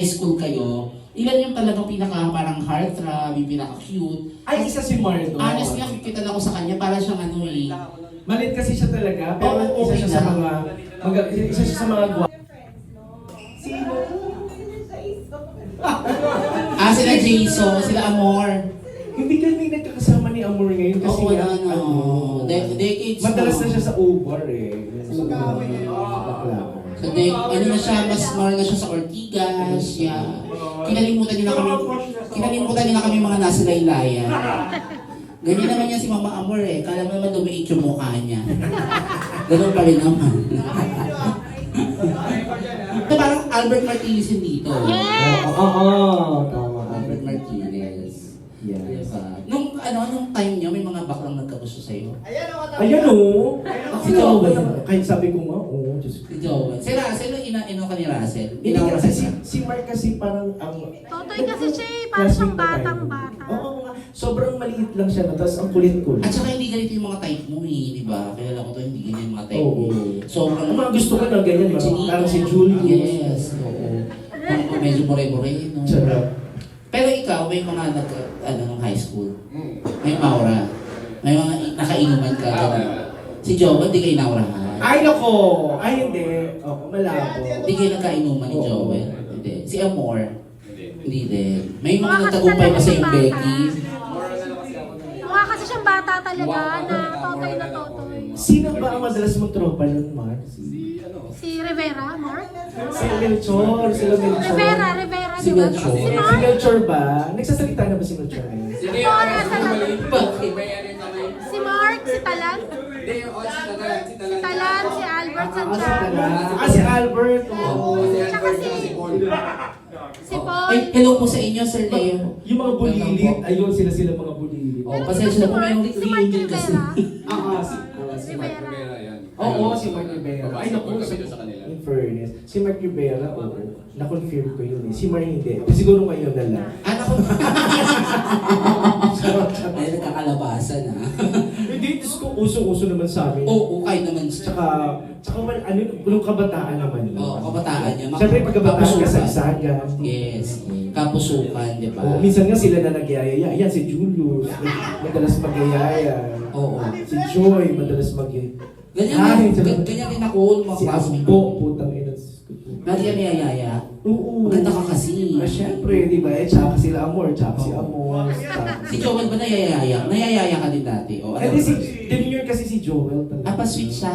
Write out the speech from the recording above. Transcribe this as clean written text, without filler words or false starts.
high school kayo, ilan yung talagang pinaka parang heartthrob, yung pinaka-cute? Ay, isa si Mardo. Honestly, nakikita ako sa kanya, para siyang ano eh. Malit kasi siya talaga, pero Oo, isa okay siya sa lang. isa siya sa mga Sino? Sila Jason, sila Amor. Hindi kami nagkakasama ni Amor ngayon kasi Oo, nga, ano, decades madalas na. na siya sa Uber eh. Sa bakla. So, ano na siya, mas more na siya sa Ortigas, yeah. Kinalimutan niyo na kami mga nasa laylayan. Ganyan naman yan si Mama Amor eh. Kala mo naman lumiit yung mukha niya. Ganun pa rin naman. Ito parang Albert Martinez yun dito. Oo, tama. Albert Martinez. Yes. Nung time niyo, may mga baklang nagkagusto sa'yo. Ayan o. Si Joel. Kahit sabi ko nga, oo. Diyos ko. Si Joel. Si Russell, ino ka ni Russell. Hindi Inaura kasi ka siya. si Mark kasi parang ang... Totoy kasi siya eh, parang siyang batang-bata. Oo nga, sobrang maliit lang siya, tapos ang kulit-kulit. At saka hindi ganito yung mga type mo eh, di ba? Kilala ko to, hindi ganyan yung mga type mo. Oo. Sobrang... Ang mga gusto ko na ganyan, parang si Julius. Yes, oo. Medyo more-more, no? Charot. Pero ikaw, may mga nung high school. May Maura. May mga nakainuman ka. Si Joel, di kayo naurahan. Ay, nako! Ay, hindi. Oo, malabo. Di kayo nagkainuman ni Oo. Joel. Hindi. Si Amor. Hindi din. May mga Mukha kasi nagtagumpay pa talaga sa yung siyang Becky. Mukha kasi siyang bata talaga na totoy na totoy. Sino ba ang madalas mong tropa nun, Mark? Si Rivera, Mark? Si Melchor. Sila Melchor. Rivera, Si di ba? Melchor. Si Si Mark? Melchor ba? Nagsasalita na ba si Melchor ngayon? Si Mark, si Talan? Si Talan, si Albert Santiago. Si Albert. Oo. Tsaka si Paul. Ay, hello po sa inyo, Sir Leo. Yung mga bulilit, ayun sila mga bulilit. Oh, pasensya na po, may Si Mark reunion kasi. Rivera. Si Mark. Rivera. Oo, si Mark Rivera. Ay, naku, sa kanila. in fairness. Si Mark Rivera, oo. Na-confirm ko yun eh. Si Mark hindi. Siguro ngayon na lang. Anak ko. Ay, nagkakalabasan ha. Hindi, Diyos ko, uso-uso naman sa amin. Oo, kahit naman. Tsaka yung kabataan naman. Oo, kabataan niya. Siyempre, pagkabataan ka Kapusukan. sa isagan. Yes. Kapusukan, di ba? Oo, minsan nga sila na nagyayaya. Ayan, si Julius. Madalas magyayaya. Oo. Si Joy, madalas Ganyan din ako, mga Si classmate Asbo, ko. putang ina. Nadia niyayaya. Oo. Maganda ka kasi. Siyempre, di ba? Tsaka sila Amor, tsaka si Amor. Si Joel ba nayayaya? Nayayaya ka din dati? O ano? Eh, di si Demure kasi si Joel talaga. Pa-sweet siya.